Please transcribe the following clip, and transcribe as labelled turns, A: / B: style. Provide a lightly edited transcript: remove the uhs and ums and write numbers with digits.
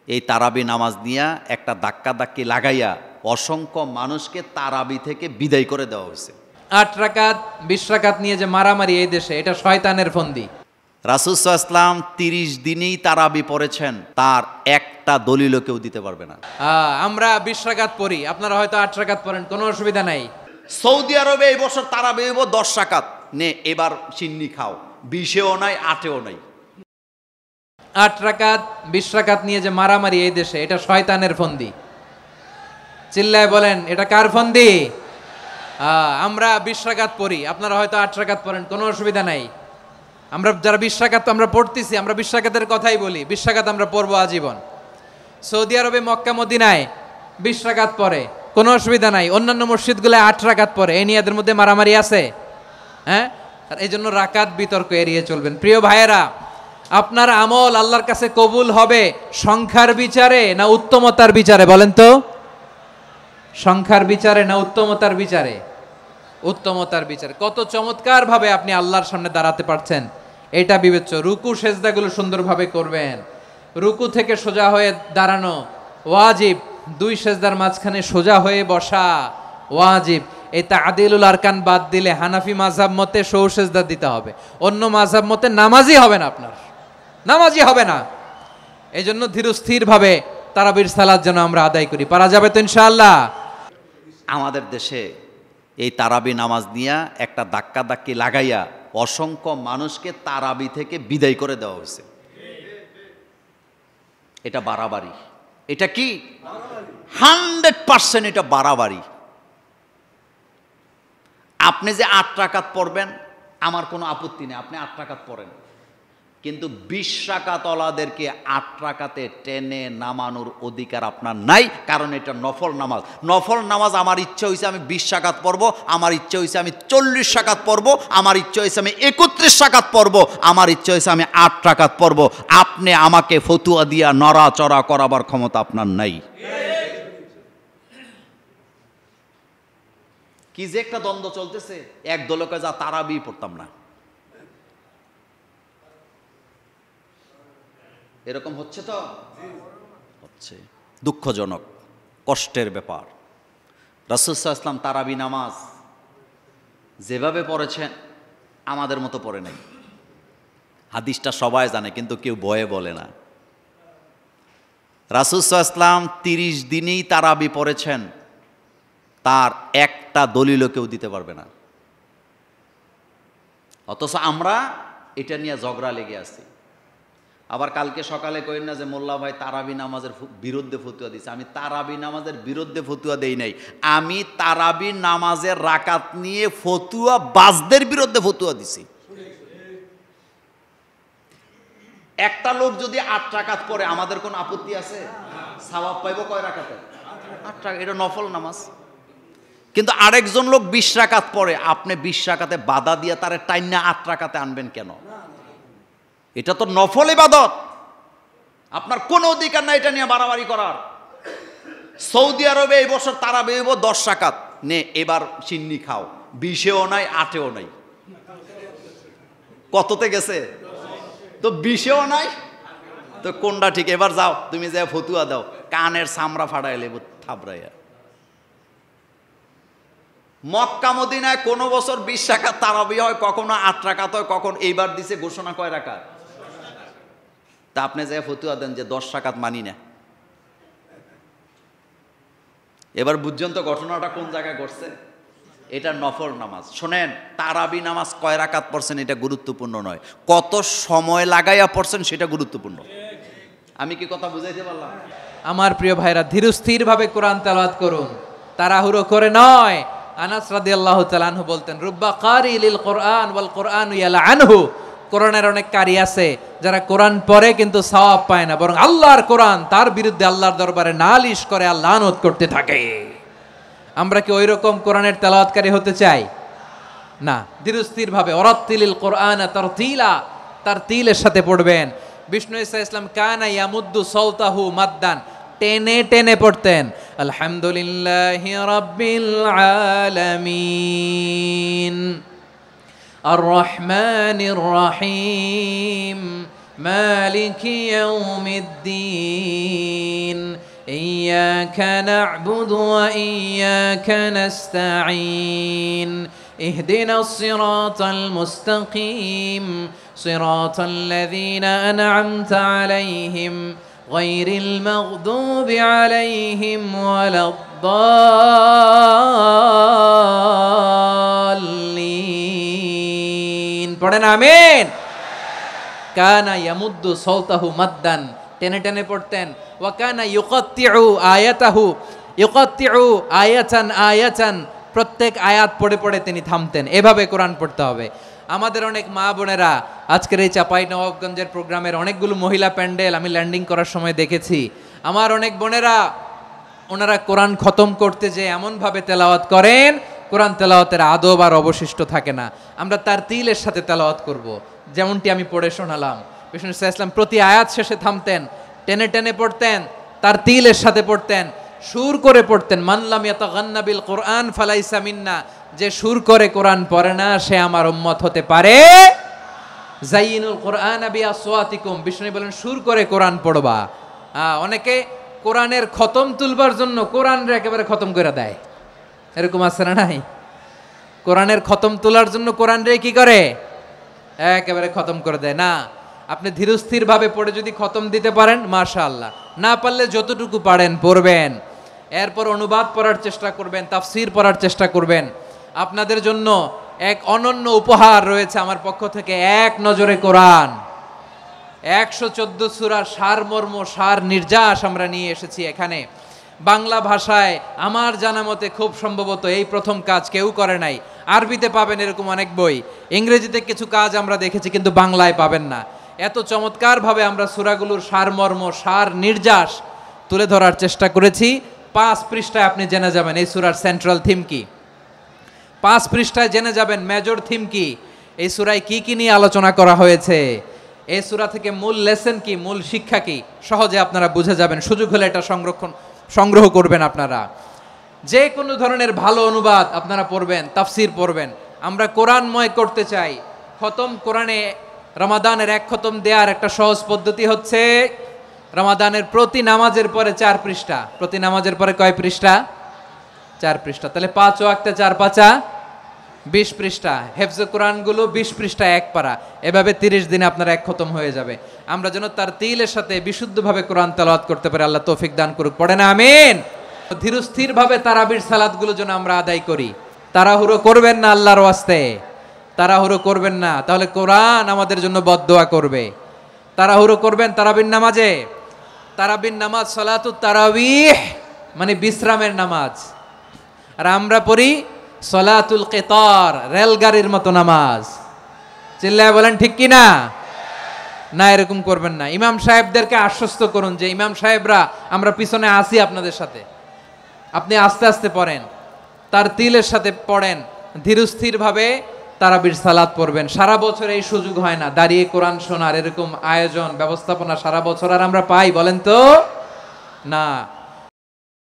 A: এই তারাবি নামাজ নিয়ে একটা ধাক্কি লাগাইয়া অসংখ্য মানুষকে তারাবি থেকে বিদায় করে দেওয়া হয়েছে।
B: 8 রাকাত 20 রাকাত নিয়ে যে মারামারি এই দেশে, এটা শয়তানের ফন্দি।
A: রাসূল সাল্লাল্লাহু আলাইহি ওয়াসাল্লাম 30 দিনেই তারাবি পড়েছেন, তার একটা দলিলও কেউ দিতে পারবে না।
B: আমরা 20 রাকাত পড়ি, আপনারা হয়তো 8 রাকাত পড়েন, কোনো অসুবিধা নাই।
A: সৌদি আরবে এই বছর তারাবি হইব 10 রাকাত, নে এবার সিন্নি খাও, 20-এও নাই 8-এও নাই।
B: 8 রাকাত 20 রাকাত নিয়ে যে মারামারি এই দেশে, এটা শয়তানের ফন্দি। চিল্লায় বলেন, এটা কার ফন্দি? আমরা 20 রাকাত পড়ি, আপনারা হয়তো 8 রাকাত পড়েন, কোনো অসুবিধা নাই। আমরা যারা 20 রাকাত আমরা পড়তেছি, আমরা 20 রাকাতের কথাই বলি, 20 রাকাত আমরা পড়বো আজীবন। সৌদি আরবে মক্কা মদিনায় 20 রাকাত পড়ে, কোনো অসুবিধা নাই। অন্যান্য মসজিদগুলো 8 রাকাত পড়ে, এই নিয়ে এদের মধ্যে মারামারি আছে? হ্যাঁ, আর এই জন্য রাকাত বিতর্ক এড়িয়ে চলবেন। প্রিয় ভাইয়েরা, আপনার আমল আল্লাহর কাছে কবুল হবে সংখ্যার বিচারে না উত্তমতার বিচারে? বলেন তো, সংখ্যার বিচারে না উত্তমতার বিচারে? উত্তমতার বিচারে। কত চমৎকার ভাবে আপনি আল্লাহর সামনে দাঁড়াতে পারছেন, এটা বিবেচ্য। রুকু সেজদাগুলো সুন্দরভাবে করবেন, রুকু থেকে সোজা হয়ে দাঁড়ানো ওয়াজিব, 2 সেজদার মাঝখানে সোজা হয়ে বসা ওয়াজিব। এই তা'দিলুল আরকান বাদ দিলে হানাফি মাযহাব মতে সৌ সেজদা দিতে হবে, অন্য মাযহাব মতে নামাজই হবে না, আপনার নামাজই হবে না। এই জন্য ধীরস্থির ভাবে তারাবির সালাত যেন আমরা আদায় করি। পারা যাবে তো ইনশাআল্লাহ?
A: আমাদের দেশে এই তারাবি নামাজ নিয়ে একটা ধাক্কি লাগাইয়া অসংখ্য মানুষকে তারাবি থেকে বিদায় করে দেওয়া হয়েছে। এটা বাড়াবাড়ি। এটা কি 100% এটা বাড়াবাড়ি। আপনি যে 8 রাকাত পড়বেন, আমার কোনো আপত্তি নেই, আপনি 8 রাকাত পড়েন, কিন্তু 20 রাকাতওয়ালাদেরকে 8 রাকাতে টেনে নামানোর অধিকার আপনার নাই, কারণ এটা নফল নামাজ। নফল নামাজ আমার ইচ্ছা হয়েছে আমি 20 রাকাত পড়বো, আমার ইচ্ছা হয়েছে আমি 40 রাকাত পড়বো, আমার ইচ্ছা হয়েছে আমি 31 রাকাত পড়বো, আমার ইচ্ছা হয়েছে আমি 8 রাকাত পড়বো। আপনি আমাকে ফতুয়া দিয়া নড়াচড়া করাবার ক্ষমতা আপনার নাই। কি যে একটা দ্বন্দ্ব চলতেছে, এক দলকে যা তারাবি পড়তাম না, এরকম হচ্ছে তো হচ্ছে। দুঃখজনক, কষ্টের ব্যাপার। রাসূল সাল্লাল্লাহু আলাইহি ওয়াসাল্লাম তারাবি নামাজ যেভাবে পড়েছেন আমাদের মতো পড়ে নাই। হাদিসটা সবাই জানে, কিন্তু কেউ ভয়ে বলে না। রাসূল সাল্লাল্লাহু আলাইহি ওয়াসাল্লাম 30 দিনেই তারাবি পড়েছেন, তার একটা দলিলও কেউ দিতে পারবে না। অথচ আমরা এটা নিয়ে ঝগড়া লেগে আছি। আবার কালকে সকালে কইন না যে মোল্লা ভাই তারাবি নামাজের বিরুদ্ধে ফতুয়া দিছে। আমি তারাবি নামাজের বিরুদ্ধে ফতুয়া দেই নাই, আমি তারাবি নামাজের রাকাত নিয়ে ফতুয়া বাজদের বিরুদ্ধে ফতুয়া দিছি। একটা লোক যদি 8 রাকাত পড়ে আমাদের কোনো আপত্তি আছে? সওয়াব পাইব কয় রাকাতে? 8 রাকাত, এটা নফল নামাজ। কিন্তু আরেকজন লোক 20 রাকাত পড়ে, আপনি 20 রাকাতে বাধা দিয়ে তারে টাইনা 8 রাকাতে আনবেন কেন? এটা তো নফল ইবাদত, আপনার কোনো অধিকার নাই এটা নিয়ে বাড়াবাড়ি করার। সৌদি আরবে এই বছর তারাবি হইব 10 রাকাত, নে এবার সিন্নি খাও, 20-এও নাই 8-এও নাই। কততে গেছে? তো 20-এও নাই, তো কোনটা ঠিক? এবার যাও তুমি যাও ফতুয়া দাও, কানের চামড়া ফাড়াই লেব থাবড়াইয়া। মক্কা মদিনায় কোনো বছর 20 রাকাত তারাবি হয়, কখনো 8 রাকাত হয়, কখন এইবার দিছে ঘোষণা কয় রাকাত? তা আপনি যে ফতুয়া দেন যে 10 রাকাত মানি না। এবার বুঝছেন তো ঘটনাটা কোন জায়গায় ঘটছে? এটা নফল নামাজ। শোনেন, তারাবি নামাজ কয় রাকাত পড়ছেন এটা গুরুত্বপূর্ণ নয়, কত সময় লাগাইয়া পড়ছেন সেটা গুরুত্বপূর্ণ। আমি কি কথা বুঝাইতে পারলাম?
B: আমার প্রিয় ভাইরা, ধীরস্থির ভাবে কোরআন তেলাওয়াত করুন, তাড়াহুড়ো করে নয়। আনাস রাদিয়াল্লাহু তাআলা আনহু বলতেন, রুব্বা কারি লিল কোরআন ওয়াল কোরআনু ইয়ালআনহু। কোরআনের অনেক কারি আছে যারা কোরআন পড়ে কিন্তু সওয়াব পায় না, বরং আল্লাহর কোরআন তার বিরুদ্ধে আল্লাহর দরবারে নালিশ করে আর লানত করতে থাকে। আমরা কি ওই রকম কোরআনের তেলাওয়াতকারী হতে চাই? না। ধীরস্থির ভাবে ওয়ারাত্তিলিল কোরআন তারতিলা, তারতিলের সাথে পড়বেন। বিষ্ণু ঈসা ইসলাম কানা ইয়ামুদ্দু সাওতাহু মাদ্দান, টেনে টেনে পড়তেন। আলহামদুলিল্লাহি রাব্বিল আলামিন আর রহমানির রহিম মালিকি ইয়াউমিদ্দিন إياك نعبد وإياك نستعين اهدنا الصراط المستقيم صراط الذين أنعمت عليهم غير المغضوب عليهم ولا الضالين পড়েন আমিন কানা ইয়ামুদ্দু সাওতাহু মাদ্দান টেনে টেনে পড়তেন ওয়া কানা ইউকাত্তিউ আয়াতান আয়াতান প্রত্যেক আয়াত পড়ে পড়ে তিনি থামতেন। এভাবে কোরআন পড়তে হবে। আমাদের অনেক মা বোনেরা আজকের এই চাঁপাইনবাবগঞ্জের প্রোগ্রামের অনেকগুলো মহিলা প্যান্ডেল আমি ল্যান্ডিং করার সময় দেখেছি। আমার অনেক বোনেরা ওনারা কোরআন খতম করতে যে এমনভাবে তেলাওয়াত করেন, কোরআন তেলাওয়াতের আদব আর অবশিষ্ট থাকে না। আমরা তার তিলের সাথে তেলাওয়াত করব, যেমনটি আমি পড়ে শোনালাম। বিষ্ণু ইসলাম প্রতি আয়াত শেষে থামতেন, টেনে টেনে পড়তেন, তার তিলের সাথে পড়তেন, সুর করে পড়তেন। মানলাম ইয়াতাগান্না বিল কোরআন ফালাইসা মিন্না, যে সুর করে কোরআন পড়ে না সে আমার উম্মত হতে পারে। জাইনুল কোরআন বিআসওয়াতিকুম, বিষ্ণু বলেন সুর করে কোরআন পড়বা। অনেকে কোরআনের খতম তুলবার জন্য কোরআনরে একেবারে খতম করে দেয়, এরকম আছে না নাই? কোরআনের খতম তোলার জন্য কোরআনরে কি করে একেবারে খতম করে দেয়। না, আপনি ধীরস্থির ভাবে পড়ে যদি খতম দিতে পারেন মাশাআল্লাহ, না পারলে যতটুকু পারেন পড়বেন, এরপর অনুবাদ পড়ার চেষ্টা করবেন, তাফসির পড়ার চেষ্টা করবেন। আপনাদের জন্য এক অনন্য উপহার রয়েছে আমার পক্ষ থেকে, এক নজরে কোরআন 114 সূরার সারমর্ম সার নির্যাস আমরা নিয়ে এসেছি এখানে বাংলা ভাষায়। আমার জানা মতে খুব সম্ভবত এই প্রথম কাজ কেউ করে নাই। আরবিতে পাবেন এরকম অনেক বই, ইংরেজিতে কিছু কাজ আমরা দেখেছি, কিন্তু বাংলায় পাবেন না। এত চমৎকারভাবে আমরা সূরাগুলোর সারমর্ম সার নির্যাস তুলে ধরার চেষ্টা করেছি। 5 পৃষ্ঠায় আপনি জেনে যাবেন এই সূরার সেন্ট্রাল থিম কি, 5 পৃষ্ঠায় জেনে যাবেন মেজর থিম কি, এই সূরায় কি কি নিয়ে আলোচনা করা হয়েছে, এই সূরা থেকে মূল লেসন কি, মূল শিক্ষা কি, সহজে আপনারা বুঝে যাবেন। সুযোগ হলে এটা সংগ্রহ করবেন। আপনারা যে কোনো ধরনের ভালো অনুবাদ আপনারা পড়বেন, তাফসির পড়বেন। আমরা কোরআনময় করতে চাই। খতম কোরআনে রমাদানের 1 খতম দেওয়ার একটা সহজ পদ্ধতি হচ্ছে রমাদানের প্রতি নামাজের পরে 4 পৃষ্ঠা। প্রতি নামাজের পরে কয় পৃষ্ঠা? 4 পৃষ্ঠা। তাহলে 5 ওয়াক্তে 4 পাঁচা 20 পৃষ্ঠা। হেফজে কোরআনগুলো 20 পৃষ্ঠা 1 পারা, এভাবে 30 দিনে আপনার 1 খতম হয়ে যাবে। আমরা যেন তার তিলের সাথে বিশুদ্ধভাবে কোরআন তেলাওয়াত করতে পারি, আল্লাহ তৌফিক দান করুক। পড়ে না আমিন। ধীরস্থিরভাবে তারাবির সালাতগুলো যেন আমরা আদায় করি। তাড়াহুড়ো করবেন না আল্লাহর ওয়াস্তে, তাড়াহুড়ো করবেন না, তাহলে কোরআন আমাদের জন্য বদদোয়া করবে। তাড়াহুড়ো করবেন তারাবির নামাজে। তারাবির নামাজ সালাতুত তারাবিহ মানে বিশ্রামের নামাজ, আর আমরা পড়ি সলাতুল কিতার, রেলগাড়ির মতো নামাজ। চিল্লায় বলেন ঠিক কি না? না, এরকম করবেন না। ইমাম সাহেবদেরকে আশ্বস্ত করুন যে ইমাম সাহেবরা আমরা পিছনে আসি আপনাদের সাথে, আপনি আস্তে আস্তে পড়েন, তার তিলের সাথে পড়েন, ধীরস্থির ভাবে তারাবির সালাত পড়বেন। সারা বছর এই সুযোগ হয় না দাঁড়িয়ে কোরআন শোনার, এরকম আয়োজন ব্যবস্থাপনা সারা বছর আর আমরা পাই বলেন তো? না।